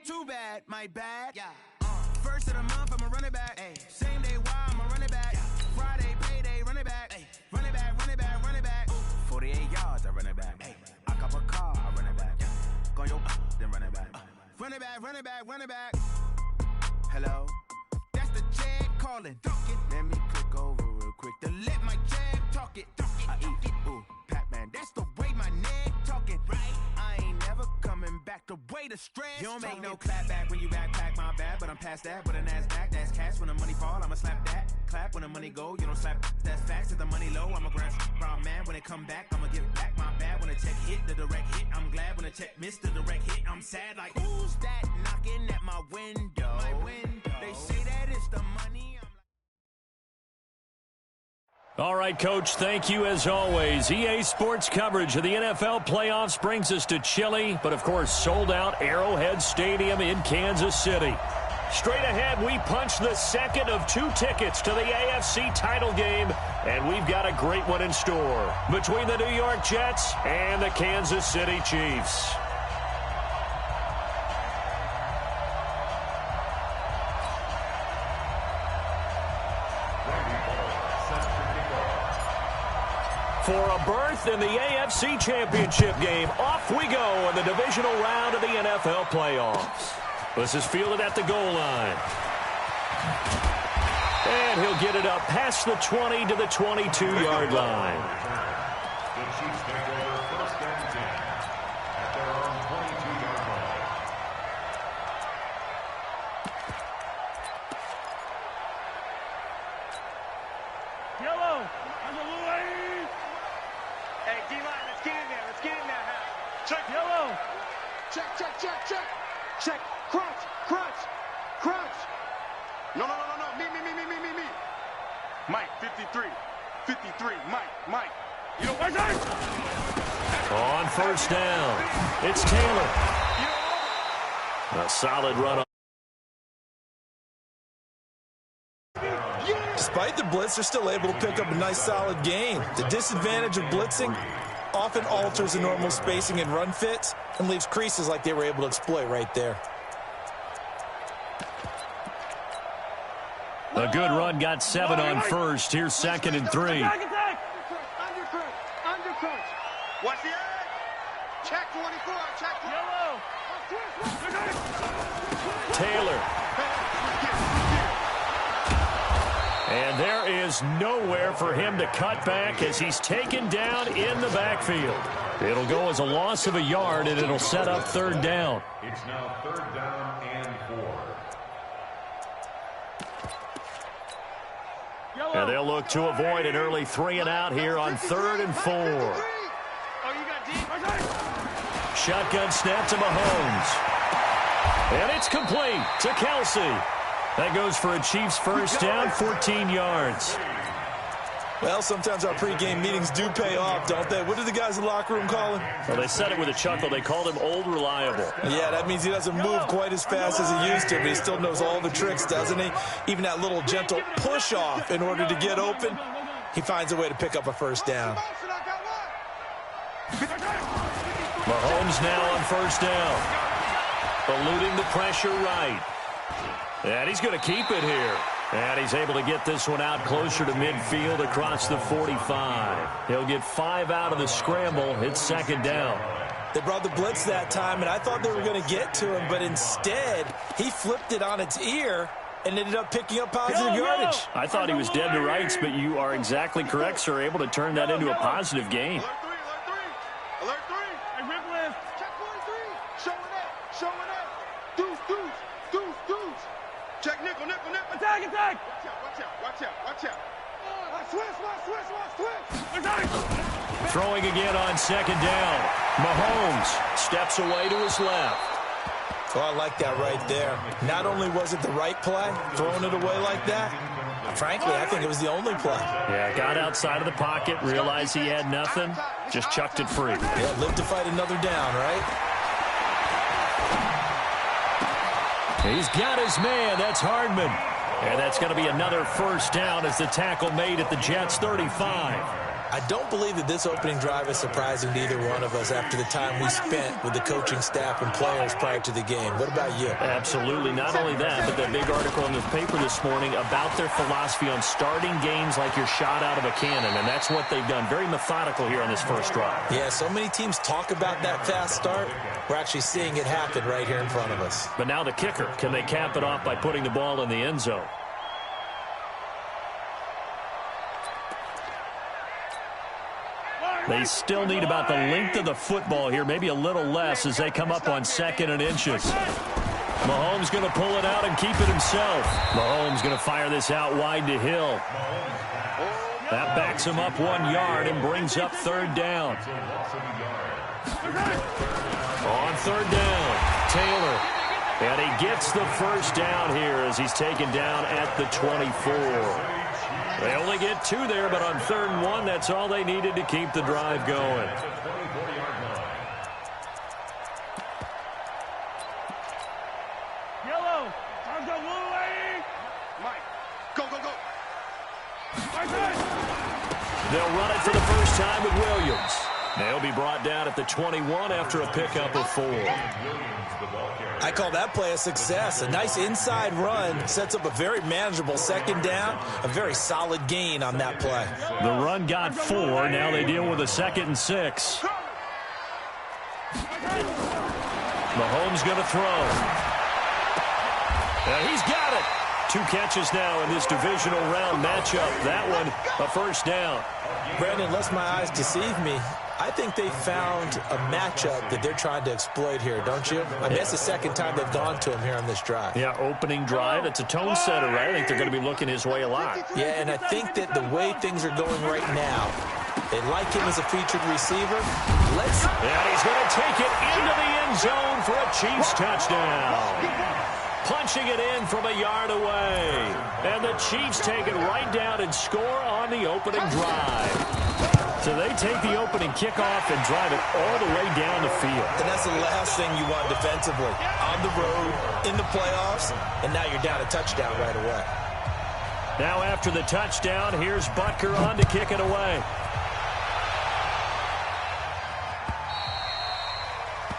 too bad, my bad. Yeah. First of the month, I'ma run it back. Ay. Same day, why I'ma run it back. Yeah. Friday, payday, run it back. Ay. Run it back, run it back, run it back. 48 yards, I run it back. Ay. I cop a car, I run it back. Yeah. Go your then run it back. Run it back, run it back, run it back. Hello? That's the Jag calling. Let me click over real quick to let my Jag talk it. I eat, ooh, Pac-Man. That's the way my neck talking. Right? I ain't never coming back the way the stress. You don't make no clap back when you backpack, my bad. But I'm past that with a NASDAQ. That's cash when the money fall. I'ma slap that. Clap when the money go. You don't slap. That's facts. If the money low, I'ma grab brown man. When it come back, I'ma give back my bad. When the check hit, the direct hit. I'm glad when the check missed the direct hit. I'm sad like, who's that knocking at my window? My window. They say that it's the money. All right, Coach, thank you as always. EA Sports coverage of the NFL playoffs brings us to chilly, but of course sold out Arrowhead Stadium in Kansas City. Straight ahead, we punch the second of 2 tickets to the AFC title game, and we've got a great one in store between the New York Jets and the Kansas City Chiefs. For a berth in the AFC Championship game, off we go in the divisional round of the NFL playoffs. This is fielded at the goal line. And he'll get it up past the 20 to the 22-yard line. The Chiefs take over first and 10 at their own 22-yard line. Yellow on the line. Hey, D-line, let's get in there. Let's get in there. Check. Yellow. Check, check, check, check. Check. Crunch, crunch, crunch. No. Me. Mike, 53. 53. Mike. You know what's that? On first down, it's Taylor. A solid run. Despite the blitz, they're still able to pick up a nice, solid gain. The disadvantage of blitzing often alters the normal spacing and run fits and leaves creases like they were able to exploit right there. A good run, got 7 on first. Here's 2nd and 3. Undercut. Watch the edge. Check 24. Check 24. Yellow. Taylor. And there is nowhere for him to cut back as he's taken down in the backfield. It'll go as a loss of a yard, and it'll set up 3rd down. It's now 3rd down and 4. And they'll look to avoid an early 3 and out here on 3rd and 4. Shotgun snap to Mahomes. And it's complete to Kelsey. That goes for a Chiefs first down, 14 yards. Well, sometimes our pregame meetings do pay off, don't they? What do the guys in the locker room call him? Well, they said it with a chuckle. They called him Old Reliable. Yeah, that means he doesn't move quite as fast as he used to, but he still knows all the tricks, doesn't he? Even that little gentle push-off in order to get open, he finds a way to pick up a first down. Mahomes now on first down. Eluding the pressure right. And he's going to keep it here. And he's able to get this one out closer to midfield across the 45. He'll get 5 out of the scramble. It's 2nd down. They brought the blitz that time, and I thought they were going to get to him, but instead he flipped it on its ear and ended up picking up positive yardage. I thought he was dead to rights, but you are exactly correct, sir. Able to turn that into a positive gain. Alert 3. Hey, rip lift. Check 43. Showing up. Deuce. Check nickel. Attack. Watch out. Switch. Throwing again on 2nd down. Mahomes steps away to his left. Oh, I like that right there. Not only was it the right play, throwing it away like that, frankly, I think it was the only play. Yeah, got outside of the pocket, realized he had nothing, just chucked it free. Yeah, live to fight another down, right? He's got his man. That's Hardman. And that's going to be another first down as the tackle made at the Jets' 35. I don't believe that this opening drive is surprising to either one of us after the time we spent with the coaching staff and players prior to the game. What about you? Absolutely. Not only that, but that big article in the paper this morning about their philosophy on starting games like you're shot out of a cannon, and that's what they've done. Very methodical here on this first drive. Yeah, so many teams talk about that fast start. We're actually seeing it happen right here in front of us. But now the kicker. Can they cap it off by putting the ball in the end zone? They still need about the length of the football here, maybe a little less as they come up on 2nd and inches. Mahomes going to pull it out and keep it himself. Mahomes going to fire this out wide to Hill. That backs him up 1 yard and brings up 3rd down. On 3rd down, Taylor. And he gets the first down here as he's taken down at the 24. They only get 2 there, but on 3rd and 1, that's all they needed to keep the drive going. Yellow. Time to Mike. Go, go, go. They'll run it for the first time with Williams. They'll be brought down at the 21 after a pickup of 4. I call that play a success. A nice inside run sets up a very manageable 2nd down, a very solid gain on that play. The run got 4. Now they deal with a 2nd and 6. Mahomes going to throw. He's got it. 2 catches now in this divisional round matchup. That one, a first down. Brandon, lest my eyes deceive me, I think they found a matchup that they're trying to exploit here, don't you? I mean, that's the 2nd time they've gone to him here on this drive. Yeah, opening drive. It's a tone setter, right? I think they're going to be looking his way a lot. Yeah, and I think that the way things are going right now, they like him as a featured receiver. And he's going to take it into the end zone for a Chiefs touchdown. Punching it in from a yard away. And the Chiefs take it right down and score on the opening drive. So they take the opening kickoff and drive it all the way down the field. And that's the last thing you want defensively. On the road, in the playoffs, and now you're down a touchdown right away. Now after the touchdown, here's Butker on to kick it away.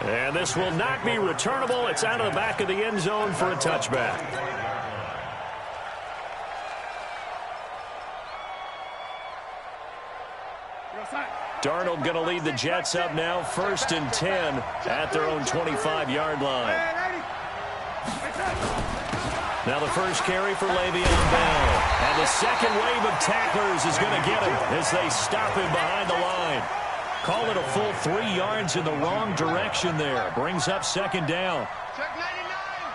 And this will not be returnable. It's out of the back of the end zone for a touchback. Darnold going to lead the Jets up now, 1st and 10 at their own 25-yard line. Now the first carry for Le'Veon Bell. And the second wave of tacklers is going to get him as they stop him behind the line. Call it a full 3 yards in the wrong direction there. Brings up 2nd down. Check 99.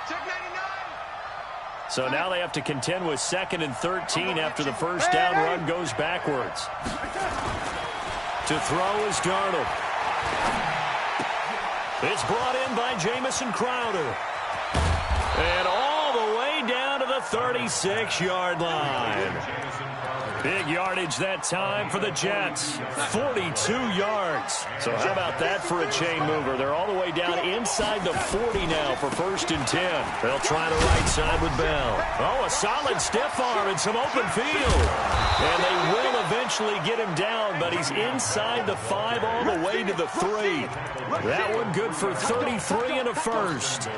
Check 99. So now they have to contend with 2nd and 13 after the first down run goes backwards. To throw is Darnold. It's brought in by Jamison Crowder. And all the way down to the 36-yard line. Big yardage that time for the Jets. 42 yards. So how about that for a chain mover? They're all the way down inside the 40 now for 1st and 10. They'll try the right side with Bell. Oh, a solid stiff arm and some open field. And they will eventually get him down, but he's inside the 5 all the way to the 3. That one good for 33 and a first.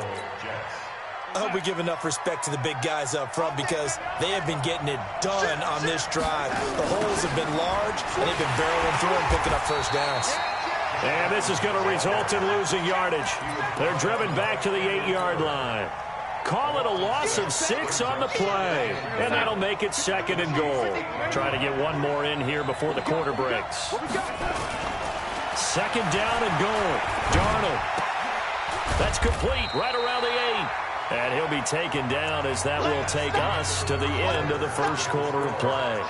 I hope we give enough respect to the big guys up front because they have been getting it done on this drive. The holes have been large, and they've been barreling through and picking up first downs. And this is going to result in losing yardage. They're driven back to the 8-yard line. Call it a loss of 6 on the play. And that'll make it 2nd and goal. Try to get one more in here before the quarter breaks. 2nd down and goal. Darnold. That's complete right around the 8. And he'll be taken down as that will take us to the end of the first quarter of play.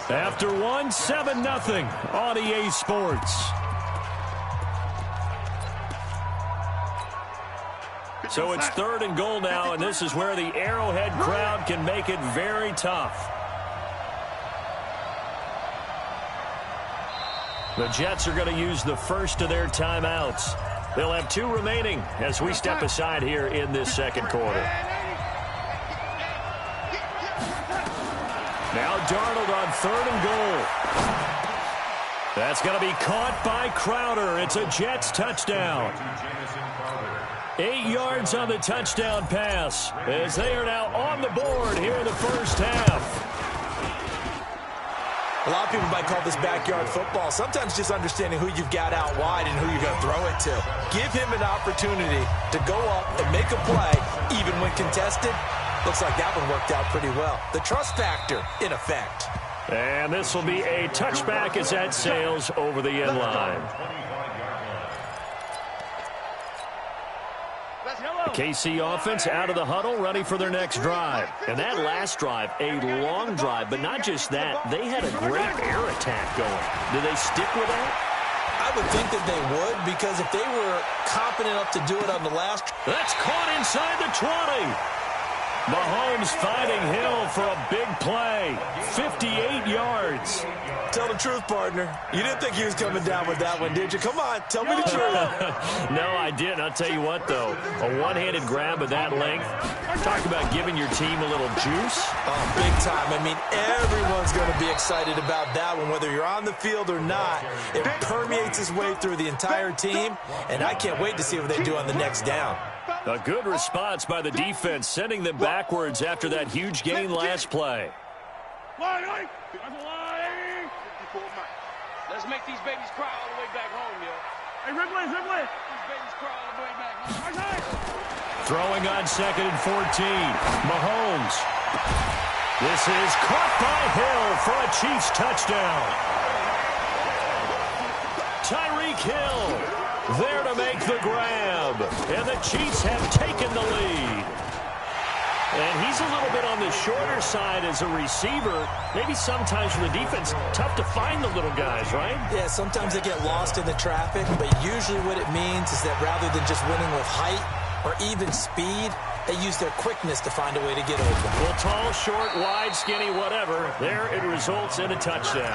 After one, 7-0 on EA Sports. So it's 3rd and goal now, and this is where the Arrowhead crowd can make it very tough. The Jets are going to use the first of their timeouts. They'll have 2 remaining as we step aside here in this second quarter. Now Darnold on 3rd and goal. That's going to be caught by Crowder. It's a Jets touchdown. 8 yards on the touchdown pass as they are now on the board here in the first half. A lot of people might call this backyard football. Sometimes just understanding who you've got out wide and who you're going to throw it to. Give him an opportunity to go up and make a play, even when contested. Looks like that one worked out pretty well. The trust factor, in effect. And this will be a touchback as that sails over the end line. The KC offense out of the huddle, ready for their next drive. And that last drive, a long drive, but not just that. They had a great air attack going. Do they stick with that? I would think that they would, because if they were confident enough to do it on the last... That's caught inside the 20. Mahomes finding Hill for a big play. 58 yards. Tell the truth, partner. You didn't think he was coming down with that one, did you? Come on, tell me the truth. No, I didn't. I'll tell you what, though. A one-handed grab of that length. Talk about giving your team a little juice. Oh, big time. I mean, everyone's going to be excited about that one, whether you're on the field or not. It permeates its way through the entire team, and I can't wait to see what they do on the next down. A good response by the defense, sending them backwards after that huge gain last play. Let's make these babies cry all the way back home, yo. Hey, Ripley. These babies cry all the way back home. Throwing on 2nd and 14. Mahomes. This is caught by Hill for a Chiefs touchdown. Tyreek Hill there to make the grab. And the Chiefs have taken the lead. And he's a little bit on the shorter side as a receiver. Maybe sometimes for the defense, tough to find the little guys, right? Yeah, sometimes they get lost in the traffic, but usually what it means is that rather than just winning with height or even speed, they use their quickness to find a way to get open. Well, tall, short, wide, skinny, whatever. There it results in a touchdown.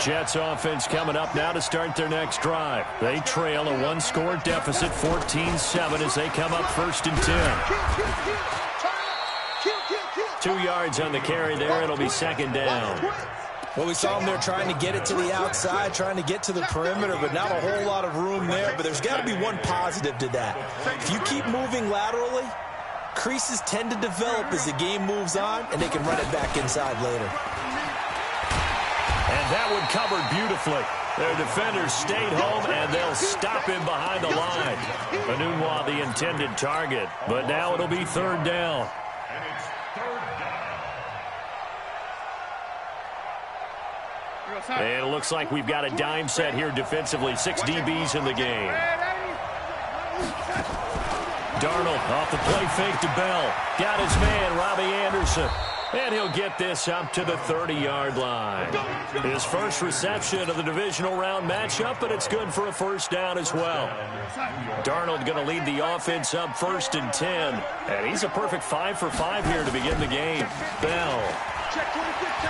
Jets offense coming up now to start their next drive. They trail a one-score deficit, 14-7, as they come up 1st and 10. 2 yards on the carry there. It'll be 2nd down. Well, we saw them there trying to get it to the outside, trying to get to the perimeter, but not a whole lot of room there. But there's got to be one positive to that. If you keep moving laterally, creases tend to develop as the game moves on, and they can run it back inside later. And that one covered beautifully. Their defenders stayed home, and they'll stop him behind the line. Enunwa the intended target, but now it'll be 3rd down. And it's 3rd down. And it looks like we've got a dime set here defensively. 6 DBs in the game. Darnold off the play fake to Bell. Got his man, Robbie Anderson. And he'll get this up to the 30-yard line. His first reception of the divisional round matchup, but it's good for a 1st down as well. Darnold going to lead the offense up 1st and 10. And he's a perfect 5 for 5 here to begin the game. Bell.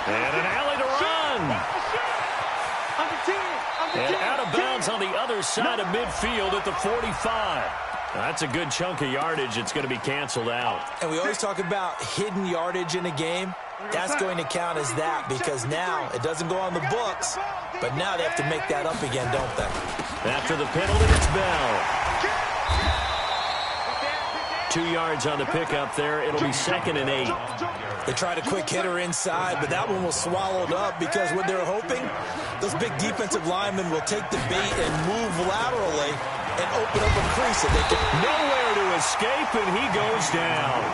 And an alley to run. And out of bounds on the other side of midfield at the 45. That's a good chunk of yardage. It's going to be canceled out. And we always talk about hidden yardage in a game. That's going to count as that, because now it doesn't go on the books, but now they have to make that up again, don't they? After the penalty, it's Bell. 2 yards on the pickup there. It'll be 2nd and 8. They tried a quick hitter inside, but that one was swallowed up because what they're hoping, those big defensive linemen will take the bait and move laterally and open up a crease that they can... Nowhere to escape, and he goes down.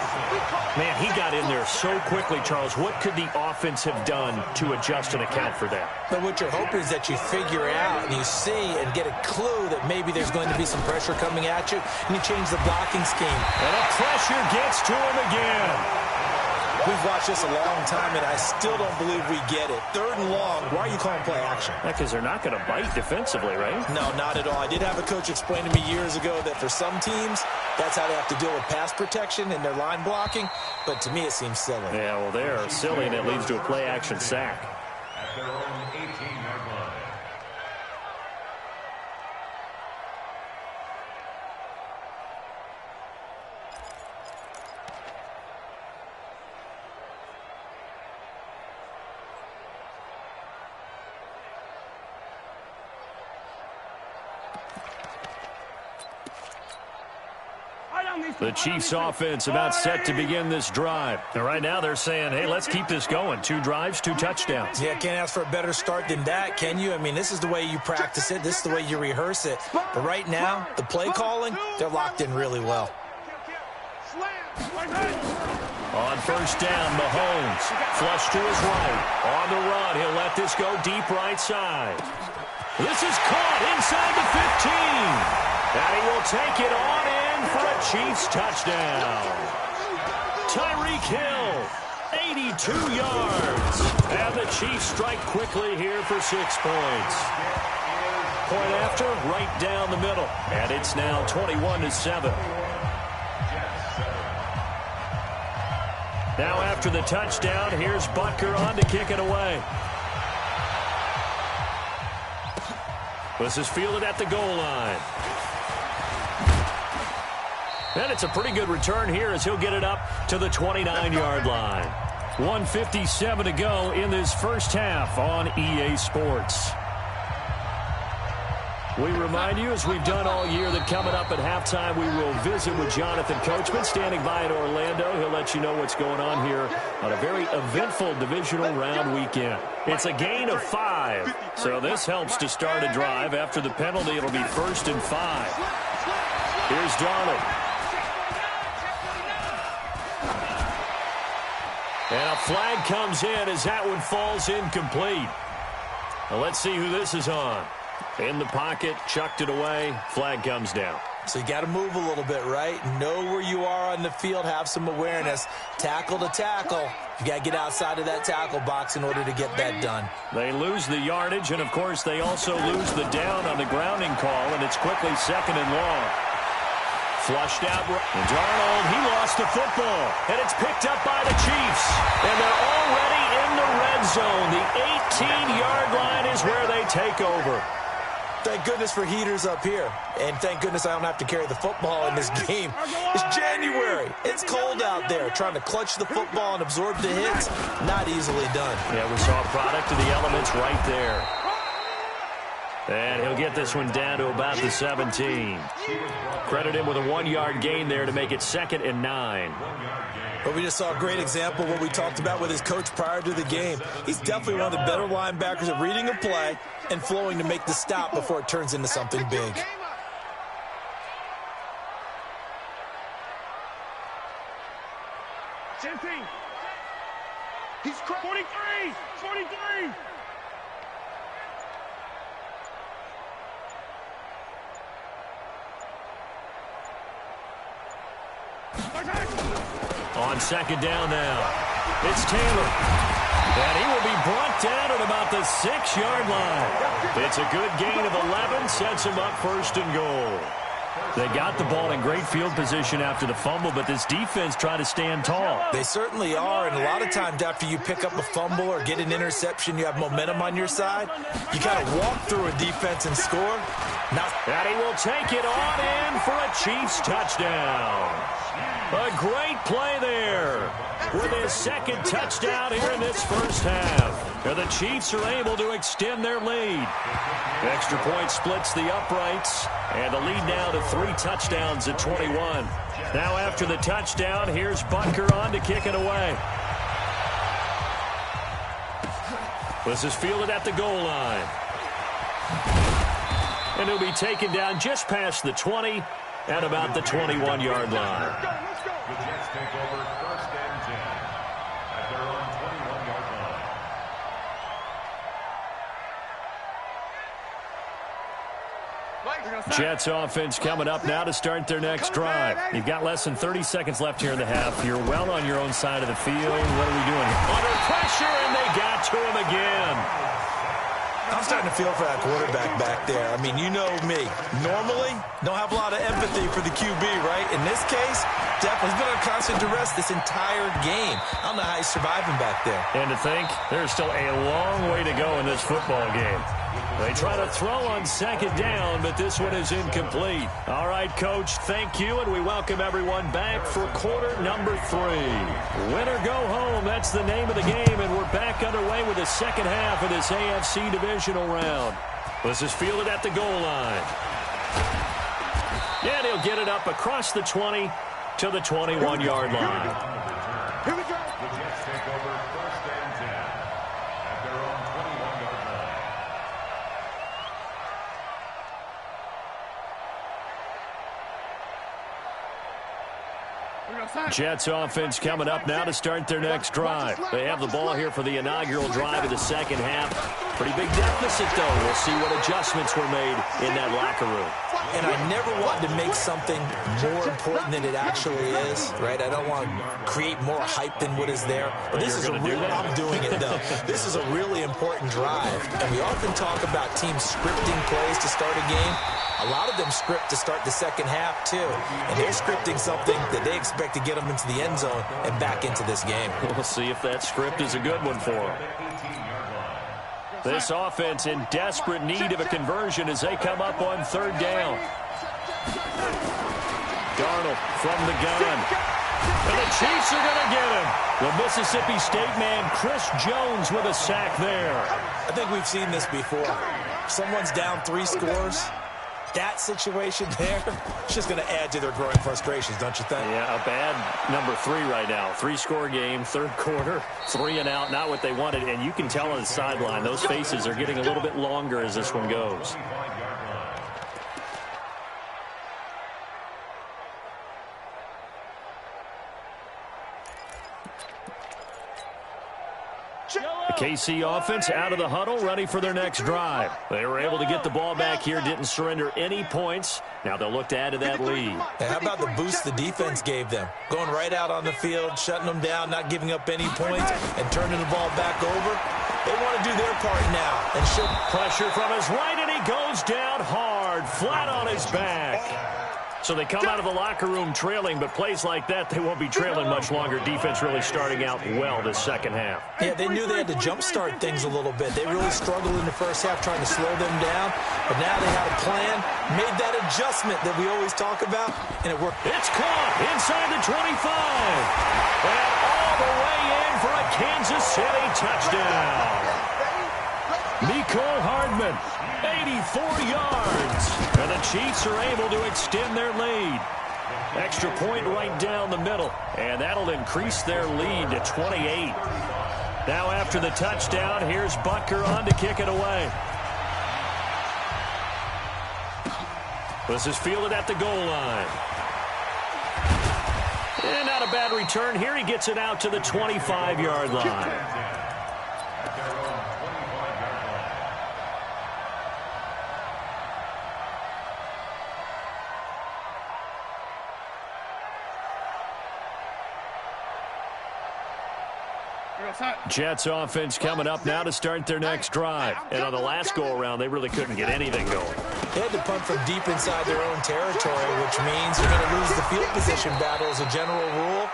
Man, he got in there so quickly, Charles. What could the offense have done to adjust and account for that? But what you're hoping is that you figure out and you see and get a clue that maybe there's going to be some pressure coming at you, and you change the blocking scheme. And the pressure gets to him again. We've watched this a long time, and I still don't believe we get it. 3rd and long, why are you calling play action? Because they're not going to bite defensively, right? No, not at all. I did have a coach explain to me years ago that for some teams, that's how they have to deal with pass protection and their line blocking, but to me it seems silly. Yeah, well, they're silly, and it leads to a play-action sack. At their own 18-yard line. The Chiefs offense about set to begin this drive. And right now they're saying, hey, let's keep this going. 2 drives, 2 touchdowns. Yeah, can't ask for a better start than that, can you? I mean, this is the way you practice it. This is the way you rehearse it. But right now, the play calling, they're locked in really well. On first down, Mahomes. Flush to his right. On the run, he'll let this go deep right side. This is caught inside the 15. And he will take it on in for a Chiefs touchdown. Tyreek Hill, 82 yards. And the Chiefs strike quickly here for 6 points. Point after, right down the middle. And it's now 21-7. Now after the touchdown, here's Butker on to kick it away. This is fielded at the goal line. And it's a pretty good return here as he'll get it up to the 29-yard line. 1:57 to go in this first half on EA Sports. We remind you, as we've done all year, that coming up at halftime, we will visit with Jonathan Coachman, standing by in Orlando. He'll let you know what's going on here on a very eventful divisional round weekend. It's a gain of 5, so this helps to start a drive. After the penalty, it'll be 1st and 5. Here's Darnold. And a flag comes in as that one falls incomplete. Now let's see who this is on. In the pocket, chucked it away, flag comes down. So you got to move a little bit, right? Know where you are on the field, have some awareness. Tackle to tackle. You got to get outside of that tackle box in order to get that done. They lose the yardage, and of course they also lose the down on the grounding call, and it's quickly 2nd and long. Flushed out, and Darnold, he lost the football, and it's picked up by the Chiefs. And they're already in the red zone. The 18-yard line is where they take over. Thank goodness for heaters up here. And thank goodness I don't have to carry the football in this game. It's January. It's cold out there. Trying to clutch the football and absorb the hits, not easily done. Yeah, we saw a product of the elements right there. And he'll get this one down to about the 17. Credit him with a 1-yard gain there to make it 2nd and 9. But we just saw a great example of what we talked about with his coach prior to the game. He's definitely one of the better linebackers at reading a play and flowing to make the stop before it turns into something big. He's 43! 43! On 2nd down now, it's Taylor. And he will be brought down at about the 6-yard line. It's a good gain of 11, sets him up 1st and goal. They got the ball in great field position after the fumble, but this defense tried to stand tall. They certainly are, and a lot of times after you pick up a fumble or get an interception, you have momentum on your side. You kind of walk through a defense and score. And he will take it on in for a Chiefs touchdown. A great play there with his 2nd touchdown here in this first half. And the Chiefs are able to extend their lead. Extra point splits the uprights, and the lead now to 3 touchdowns at 21. Now after the touchdown, here's Butker on to kick it away. This is fielded at the goal line. And he'll be taken down just past the 20 at about the 21-yard line. The Jets take over 1st and 10 at their own 21-yard line. Jets offense coming up now to start their next drive. You've got less than 30 seconds left here in the half. You're well on your own side of the field. What are we doing? Under pressure, and they got to him again. I'm starting to feel for that quarterback back there. I mean, you know me. Normally, don't have a lot of empathy for the QB, right? In this case, definitely he's been on constant duress this entire game. I don't know how he's surviving back there. And to think, there's still a long way to go in this football game. They try to throw on 2nd down, but this one is incomplete. All right, Coach, thank you, and we welcome everyone back for quarter number 3. Win or go home, that's the name of the game, and we're back underway with the second half of this AFC divisional round. This is fielded at the goal line. And he'll get it up across the 20 to the 21-yard line. Here we go. The Jets take over 1st and 10 at their own 21-yard line. Jets offense coming up now to start their next drive. They have the ball here for the inaugural drive of the second half. Pretty big deficit, though. We'll see what adjustments were made in that locker room. And I never want to make something more important than it actually is, right? I don't want to create more hype than what is there. But this is a real, I'm doing it, though. This is a really important drive. And we often talk about teams scripting plays to start a game. A lot of them script to start the second half, too. And they're scripting something that they expect to get them into the end zone and back into this game. We'll see if that script is a good one for them. This offense in desperate need of a conversion as they come up on 3rd down. Darnold from the gun. And the Chiefs are going to get him. The Mississippi State man, Chris Jones, with a sack there. I think we've seen this before. Someone's down 3 scores. That situation there, it's just going to add to their growing frustrations, don't you think? Yeah, a bad number 3 right now. 3-score game, 3rd quarter, 3 and out, not what they wanted. And you can tell on the sideline, those faces are getting a little bit longer as this one goes. The KC offense out of the huddle, ready for their next drive. They were able to get the ball back here, didn't surrender any points. Now they'll look to add to that lead. Hey, how about the boost the defense gave them? Going right out on the field, shutting them down, not giving up any points, and turning the ball back over. They want to do their part now. And show pressure from his right, and he goes down hard, flat on his back. So they come out of the locker room trailing, but plays like that, they won't be trailing much longer. Defense really starting out well this second half. Yeah, they knew they had to jumpstart things a little bit. They really struggled in the first half trying to slow them down, but now they had a plan, made that adjustment that we always talk about, and it worked. It's caught inside the 25, and all the way in for a Kansas City touchdown. Mecole Hardman, 84 yards. And the Chiefs are able to extend their lead. Extra point right down the middle. And that'll increase their lead to 28. Now after the touchdown, here's Butker on to kick it away. This is fielded at the goal line. And not a bad return here. He gets it out to the 25-yard line. Jets offense coming up now to start their next drive. And on the last go-around, they really couldn't get anything going. They had to punt from deep inside their own territory, which means you're going to lose the field position battle as a general rule.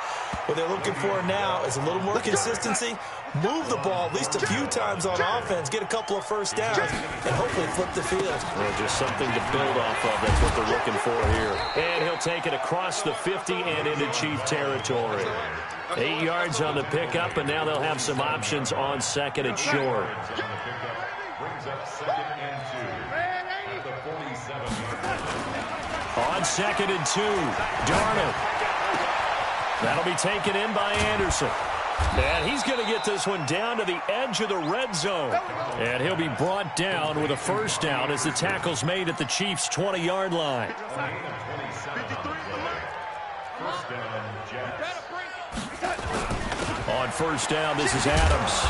What they're looking for now is a little more consistency, move the ball at least a few times on offense, get a couple of first downs, and hopefully flip the field. Well, just something to build off of. That's what they're looking for here. And he'll take it across the 50 and into Chief territory. 8 yards on the pickup, and now they'll have some options on second and short. On 2nd and 2, Darnold. That'll be taken in by Anderson. And he's going to get this one down to the edge of the red zone. And he'll be brought down with a first down as the tackle's made at the Chiefs' 20-yard line. On first down, this is Adams.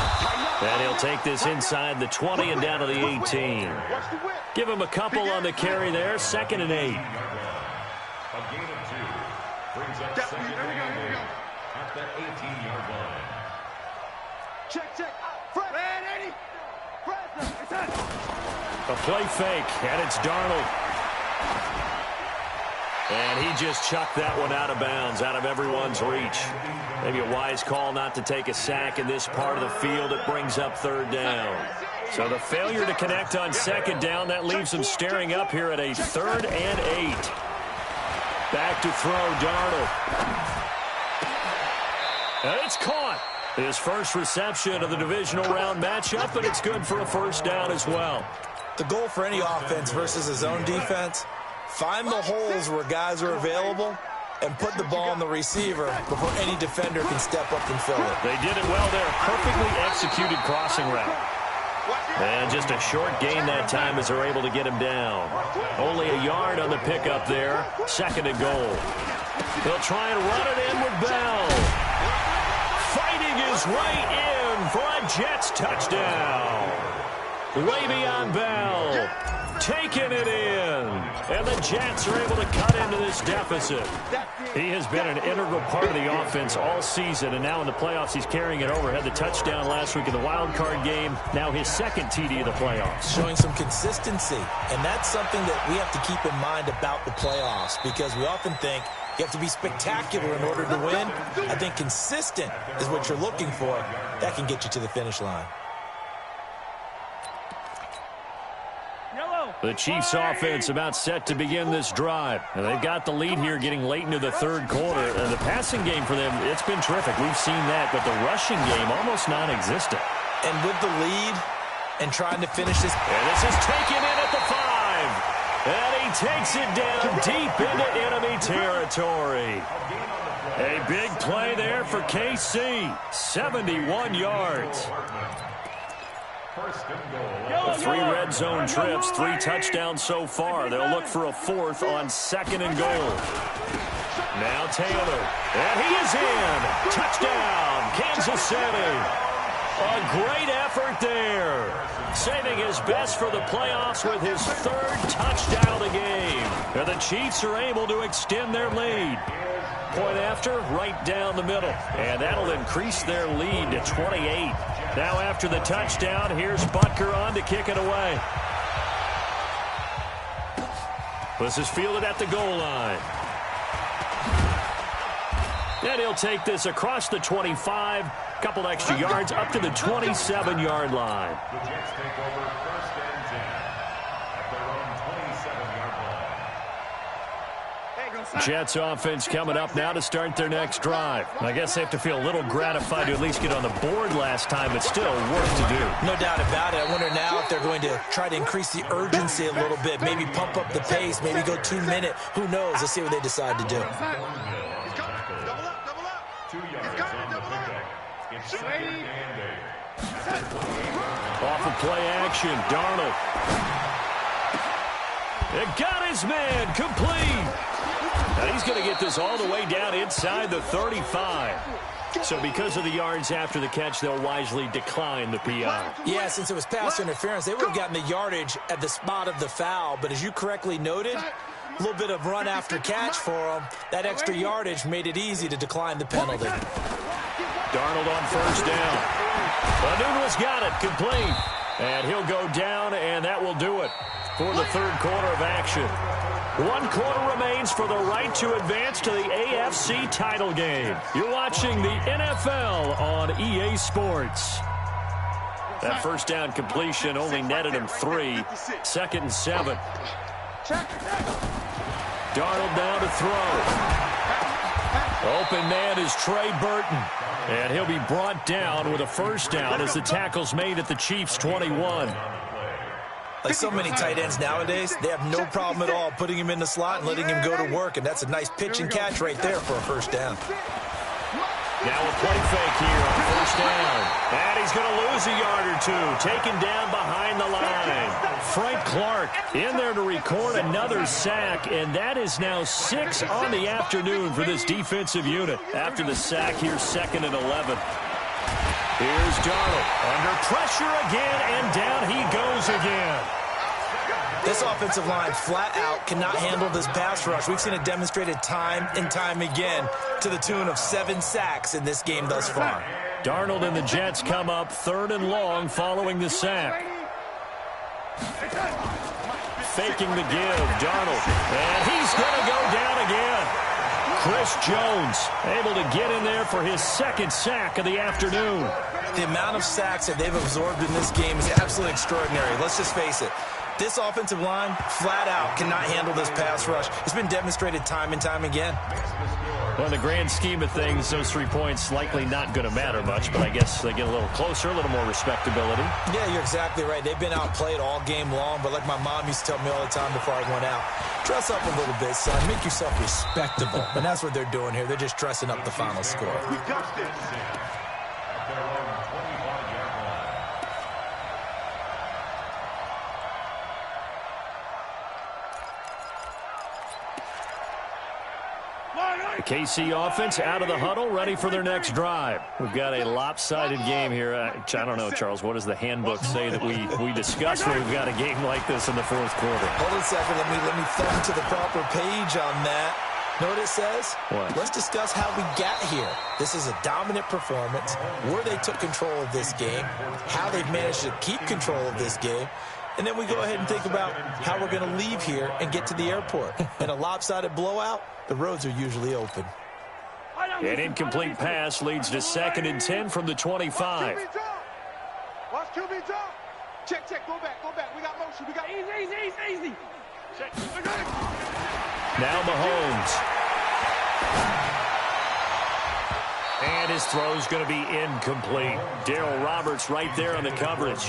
And he'll take this inside the 20 and down to the 18. Give him a couple on the carry there. 2nd and 8. At the 18-yard line. Check. Fred, Eddie. Fred, a play fake, and it's Darnold. And he just chucked that one out of bounds, out of everyone's reach. Maybe a wise call not to take a sack in this part of the field. It brings up 3rd down. So the failure to connect on 2nd down, that leaves him staring up here at a 3rd and 8. Back to throw, Darnold. And it's caught. His first reception of the divisional round matchup, and it's good for a first down as well. The goal for any offense versus his own defense, find the holes where guys are available and put the ball on the receiver before any defender can step up and fill it. They did it well there. Perfectly executed crossing route. And just a short gain that time as they're able to get him down. Only a yard on the pickup there. 2nd and goal. They'll try and run it in with Bell. Fighting his way in for a Jets touchdown. Le'Veon Bell taking it in. And the Jets are able to cut into this deficit. He has been an integral part of the offense all season, and now in the playoffs he's carrying it over. Had the touchdown last week in the wild card game. Now his 2nd TD of the playoffs. Showing some consistency, and that's something that we have to keep in mind about the playoffs, because we often think you have to be spectacular in order to win. I think consistent is what you're looking for. That can get you to the finish line. The Chiefs offense about set to begin this drive. And they've got the lead here getting late into the 3rd quarter. And the passing game for them, it's been terrific. We've seen that, but the rushing game almost non-existent. And with the lead and trying to finish this. And this is taken in at the 5. And he takes it down deep into enemy territory. A big play there for KC. 71 yards. The 3 red zone trips, 3 touchdowns so far. They'll look for a 4th on 2nd and goal. Now Taylor, and he is in. Touchdown, Kansas City. A great effort there. Saving his best for the playoffs with his 3rd touchdown of the game. And the Chiefs are able to extend their lead. Point after, right down the middle. And that'll increase their lead to 28. Now after the touchdown, here's Butker on to kick it away. This is fielded at the goal line. And he'll take this across the 25. Couple extra yards up to the 27-yard line. The Jets take over 1st and 10 at their own 27-yard line. Jets offense coming up now to start their next drive. I guess they have to feel a little gratified to at least get on the board last time, but still work to do. No doubt about it. I wonder now if they're going to try to increase the urgency a little bit, maybe pump up the pace, maybe go 2 minute. Who knows? Let's see what they decide to do. 2 yards on the pickup. It's 2nd and 8. Off of play action, Darnold. It got his man complete. Now he's going to get this all the way down inside the 35. So because of the yards after the catch, they'll wisely decline the PI. Yeah, since it was pass interference, they would have gotten the yardage at the spot of the foul. But as you correctly noted, a little bit of run after catch for them. That extra yardage made it easy to decline the penalty. Darnold on 1st down. Nunez got it, complete. And he'll go down, and that will do it for the 3rd quarter of action. 1 quarter remains for the right to advance to the AFC title game. You're watching the NFL on EA Sports. That 1st down completion only netted him 3. 2nd and 7. Darnold down to throw. Open man is Trey Burton. And he'll be brought down with a 1st down as the tackle's made at the Chiefs' 21. Like so many tight ends nowadays, they have no problem at all putting him in the slot and letting him go to work. And that's a nice pitch and catch right there for a 1st down. Now a play fake here on 1st down. And he's going to lose a yard or 2. Taken down behind the line. Frank Clark in there to record another sack. And that is now 6 on the afternoon for this defensive unit. After the sack, here's 2nd and 11. Here's Darnold under pressure again, and down he goes again. This offensive line flat out cannot handle this pass rush. We've seen it demonstrated time and time again to the tune of 7 sacks in this game thus far. Darnold and the Jets come up 3rd and long following the sack. Faking the give, Darnold, and he's going to go down again. Chris Jones able to get in there for his 2nd sack of the afternoon. The amount of sacks that they've absorbed in this game is absolutely extraordinary. Let's just face it. This offensive line, flat out, cannot handle this pass rush. It's been demonstrated time and time again. Well, in the grand scheme of things, those 3 points likely not going to matter much, but I guess they get a little closer, a little more respectability. Yeah, you're exactly right. They've been outplayed all game long, but like my mom used to tell me all the time before I went out, dress up a little bit, son. Make yourself respectable. And that's what they're doing here. They're just dressing up the final score. We touched it. At their own 25-yard line. The KC offense out of the huddle, ready for their next drive. We've got a lopsided game here. I don't know, Charles, what does the handbook say that we discuss when we've got a game like this in the fourth quarter? Hold on a second. Let me thumb to the proper page on that. Know what it says? What? Let's discuss how we got here. This is a dominant performance, where they took control of this game, how they've managed to keep control of this game, and then we go ahead and think about how we're going to leave here and get to the airport. In a lopsided blowout, the roads are usually open. An incomplete pass leads to 2nd and 10 from the 25. Watch QB drop. Check, check, go back. We got motion. We got easy. Check. Now Mahomes. And his throw's going to be incomplete. Darryl Roberts right there on the coverage.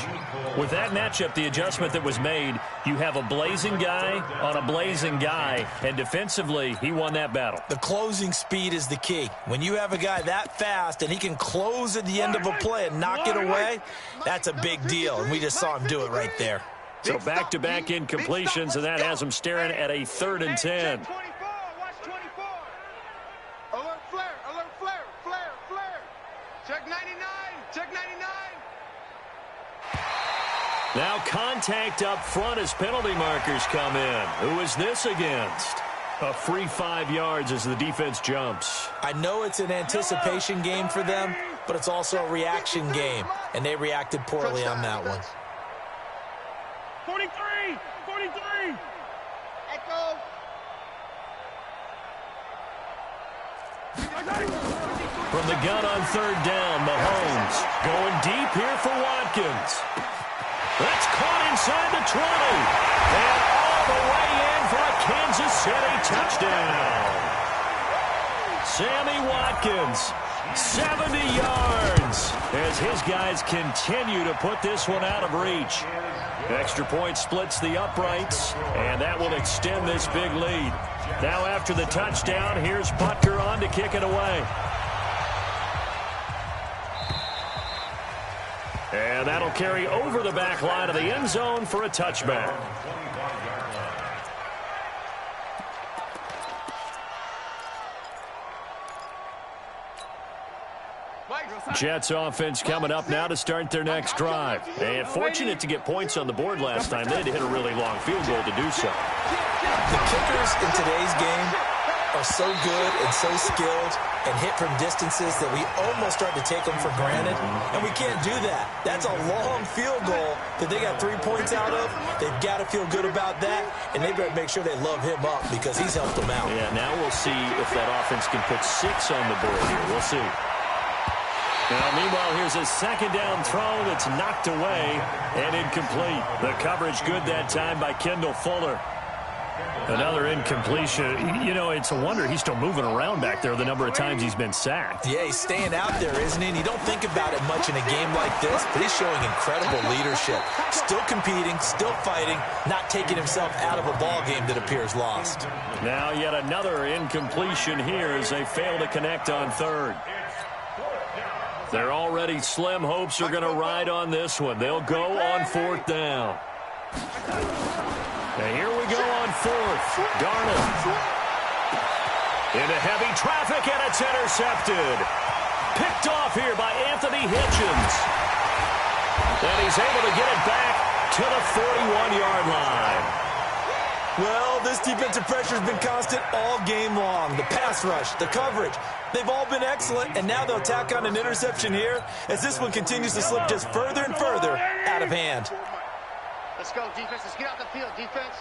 With that matchup, the adjustment that was made, you have a blazing guy on a blazing guy, and defensively, he won that battle. The closing speed is the key. When you have a guy that fast and he can close at the end of a play and knock it away, that's a big deal, and we just saw him do it right there. So back-to-back incompletions, and that has him staring at a 3rd and 10. Watch 24. Alert flare. Check 99. Now contact up front as penalty markers come in. Who is this against? A free 5 yards as the defense jumps. I know it's an anticipation game for them, but it's also a reaction game, and they reacted poorly on that one. 43. Echo. From the gun on 3rd down, Mahomes going deep here for Watkins. That's caught inside the 20. And all the way in for a Kansas City touchdown. Sammy Watkins, 70 yards, as his guys continue to put this one out of reach. Extra point splits the uprights, and that will extend this big lead. Now after the touchdown, here's Butker on to kick it away. And that'll carry over the back line of the end zone for a touchback. Jets offense coming up now to start their next drive. And fortunate to get points on the board last time. They had to hit a really long field goal to do so. The kickers in today's game are so good and so skilled and hit from distances that we almost start to take them for granted, and we can't do that. That's a long field goal that they got 3 points out of. They've got to feel good about that, and they better make sure they love him up because he's helped them out. Yeah, now we'll see if that offense can put 6 on the board here. We'll see. Now, meanwhile, here's a 2nd down throw that's knocked away and incomplete. The coverage good that time by Kendall Fuller. Another incompletion. You know, it's a wonder he's still moving around back there the number of times he's been sacked. Yeah, he's staying out there, isn't he? And you don't think about it much in a game like this, but he's showing incredible leadership. Still competing, still fighting, not taking himself out of a ball game that appears lost. Now yet another incompletion here as they fail to connect on 3rd. Their already slim hopes are going to ride on this one. They'll go on 4th down. And here we go on 4th. Darnold. Into heavy traffic, and it's intercepted. Picked off here by Anthony Hitchens. And he's able to get it back to the 41-yard line. Well, this defensive pressure has been constant all game long. The pass rush, the coverage, they've all been excellent, and now they'll tack on an interception here as this one continues to slip just further and further out of hand. Let's go, defense. Let's get out the field, defense.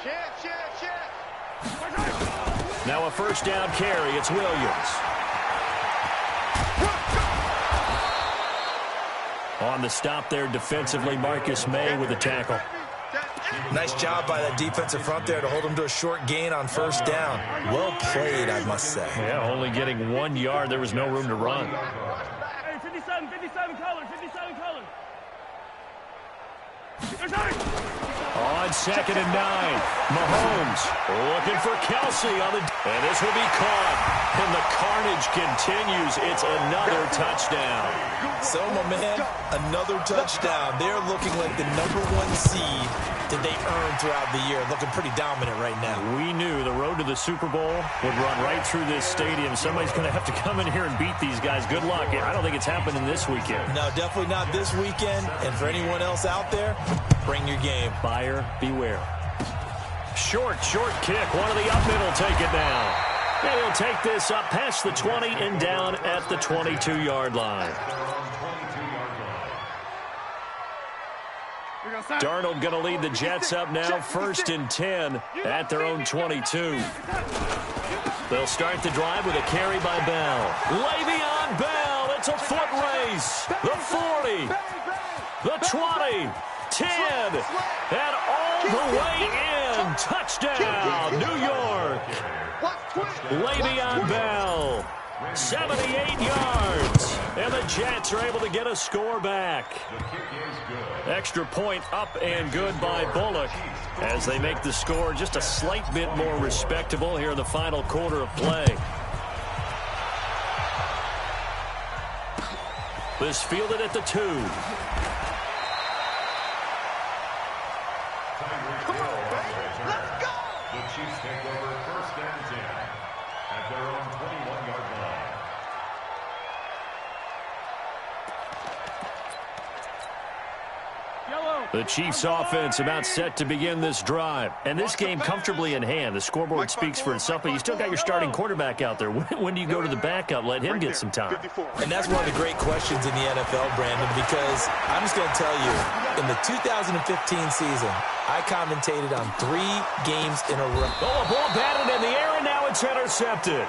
Shift. Now a 1st down carry. It's Williams. On the stop there defensively, Marcus May with the tackle. Nice job by that defensive front there to hold him to a short gain on first down. Well played, I must say. Yeah, only getting 1 yard. There was no room to run. Hey, 57 colors, 57 colors. On 2nd and 9, Mahomes looking for Kelsey on the, and this will be caught. And the carnage continues. It's another touchdown. So, my man, another touchdown. They're looking like the #1 seed that they earned throughout the year. Looking pretty dominant right now. We knew the road to the Super Bowl would run right through this stadium. Somebody's going to have to come in here and beat these guys. Good luck. I don't think it's happening this weekend. No, definitely not this weekend. And for anyone else out there, bring your game. Buyer beware. Short kick. One of the up middle take it down. And he'll take this up past the 20 and down at the 22-yard line. Darnold going to lead the Jets up now, 1st and 10 at their own 22. They'll start the drive with a carry by Bell. Le'Veon Bell, it's a foot race. The 40, the 20, 10, and all the way in. Touchdown, New York. Le'Veon Bell, 78 yards. And the Jets are able to get a score back. Extra point up and good by Bullock as they make the score just a slight bit more respectable here in the final quarter of play. This fielded at the 2. The Chiefs take over 1st and 10 at their own 21-yard line. The Chiefs offense about set to begin this drive. And this game comfortably in hand. The scoreboard speaks for itself, but you still got your starting quarterback out there. When do you go to the backup? Let him get some time. And that's one of the great questions in the NFL, Brandon, because I'm just going to tell you, in the 2015 season, I commentated on 3 games in a row. Oh, a ball batted in the air, and now it's intercepted.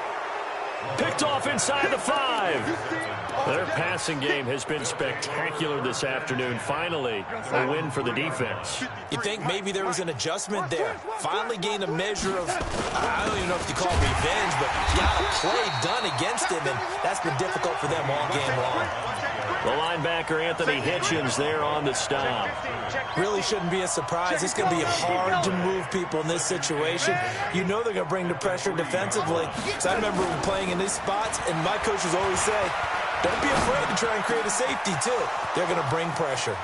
Picked off inside the 5. Their passing game has been spectacular this afternoon. Finally, a win for the defense. You think maybe there was an adjustment there? Finally gained a measure of, I don't even know if you call it revenge, but got a play done against him, and that's been difficult for them all game long. The linebacker, Anthony Hitchens, there on the stop. Really shouldn't be a surprise. It's going to be hard to move people in this situation. You know they're going to bring the pressure defensively. Because I remember playing in these spots, and my coaches always say, don't be afraid to try and create a safety, too. They're going to bring pressure.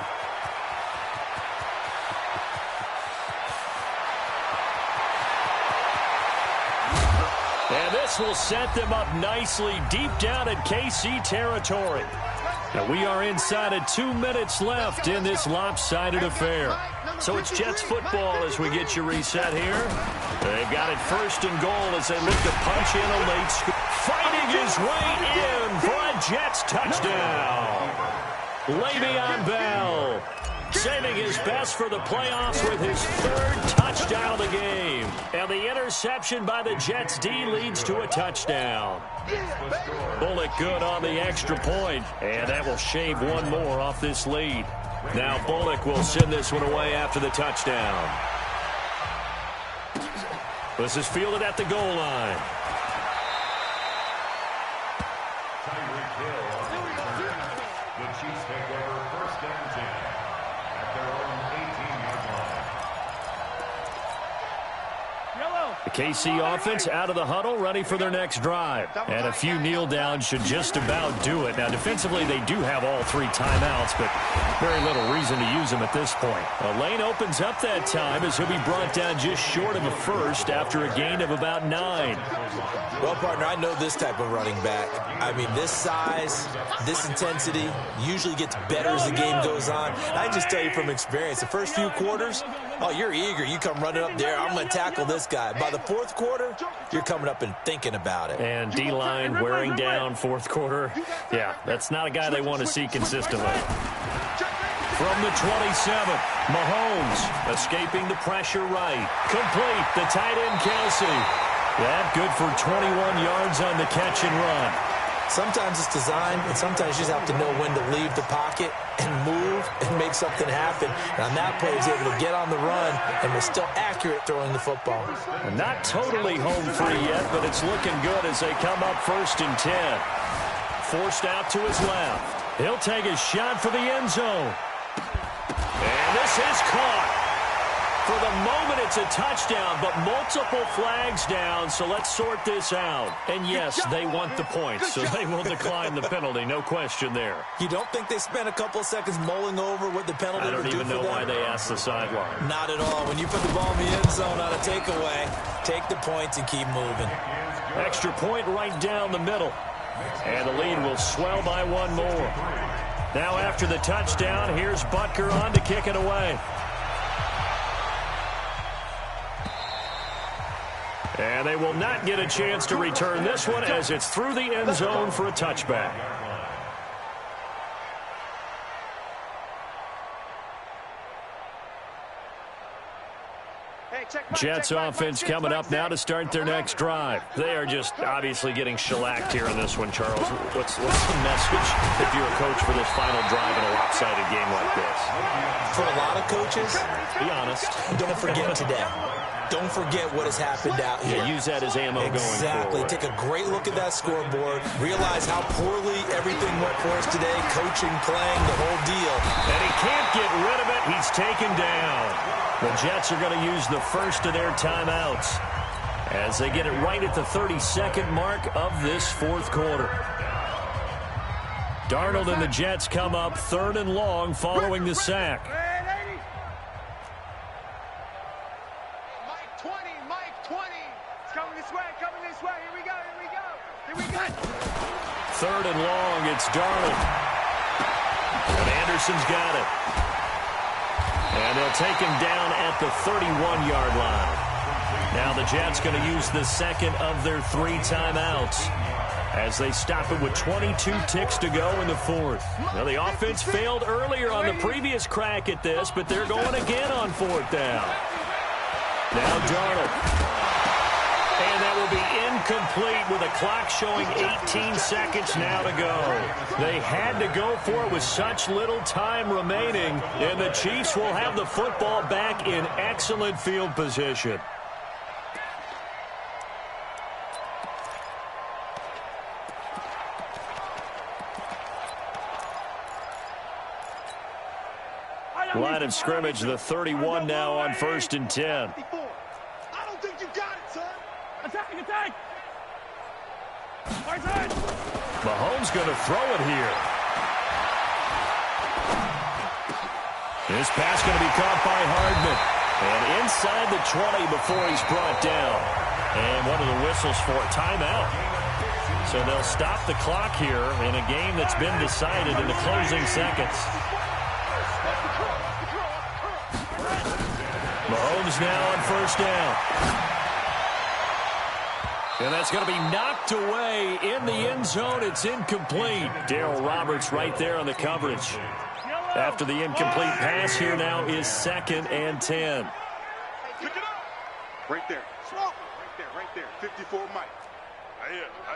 And this will set them up nicely deep down at KC territory. Now we are inside of 2 minutes left in this lopsided affair. So it's Jets football as we get you reset here. They've got it 1st and goal as they look to punch in a late score. Fighting his way in for a Jets touchdown. Le'Veon Bell saving his best for the playoffs with his 3rd touchdown of the game. And the interception by the Jets D leads to a touchdown. Bullock good on the extra point, and that will shave 1 more off this lead. Now Bullock will send this one away after the touchdown. This is fielded at the goal line. The Chiefs take over 1st and 10 at their own 18-yard line. The KC offense out of the huddle, ready for their next drive. And a few kneel downs should just about do it. Now, defensively, they do have all 3 timeouts, but very little reason to use them at this point. A lane opens up that time as he'll be brought down just short of a first after a gain of about 9. Well, partner, I know this type of running back. I mean, this size, this intensity usually gets better as the game goes on. And I can just tell you from experience, the first few quarters, oh, you're eager. You come running up there, I'm going to tackle this guy. By the 4th quarter, you're coming up and thinking about it. And D-line wearing down 4th quarter. Yeah, that's not a guy they want to see consistently. From the 27, Mahomes escaping the pressure right. Complete, the tight end Kelsey. That good for 21 yards on the catch and run. Sometimes it's designed, and sometimes you just have to know when to leave the pocket and move and make something happen. And on that play, he was able to get on the run and was still accurate throwing the football. Not totally home free yet, but it's looking good as they come up 1st and 10. Forced out to his left. He'll take a shot for the end zone. And this is caught. For the moment, it's a touchdown, but multiple flags down, so let's sort this out. And yes, they want the points, so they will decline the penalty, no question there. You don't think they spent a couple of seconds mulling over what the penalty would do for them? I don't even know why they asked the sideline. Not at all. When you put the ball in the end zone on a takeaway, take the points and keep moving. Extra point right down the middle. And the lead will swell by one more. Now after the touchdown, here's Butker on to kick it away. And they will not get a chance to return this one as it's through the end zone for a touchback. Jets offense coming up now to start their next drive. They are just obviously getting shellacked here in this one, Charles. What's the message if you're a coach for this final drive in a lopsided game like this? For a lot of coaches, be honest, don't forget today. Don't forget what has happened out here. Yeah, use that as ammo going forward. Exactly. Take a great look at that scoreboard. Realize how poorly everything went for us today. Coaching, playing, the whole deal. And he can't get rid of it. He's taken down. The Jets are going to use the first of their timeouts as they get it right at the 32nd mark of this fourth quarter. Darnold and the Jets come up 3rd and long following the sack. Third and long, it's Darnold. And Anderson's got it. And they'll take him down at the 31-yard line. Now the Jets going to use the second of their 3 timeouts as they stop it with 22 ticks to go in the fourth. Now the offense failed earlier on the previous crack at this, but they're going again on 4th down. Now Darnold. And that will be incomplete with a clock showing 18 seconds now to go. They had to go for it with such little time remaining, and the Chiefs will have the football back in excellent field position. Line of scrimmage, the 31 now on 1st and 10. I don't think you got it, son. Attacking, attack! Mahomes going to throw it here. This pass going to be caught by Hardman. And inside the 20 before he's brought down. And what are the whistles for? Timeout. So they'll stop the clock here in a game that's been decided in the closing seconds. Mahomes now on 1st down. And that's going to be knocked away in the end zone. It's incomplete. Darryl Roberts right there on the coverage. After the incomplete pass, here now is 2nd and 10. Pick it up. Right there. Right there. 54 Mike.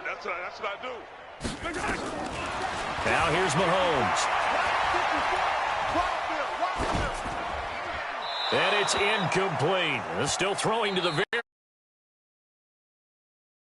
That's what I do. Now here's Mahomes. And it's incomplete. Still throwing to the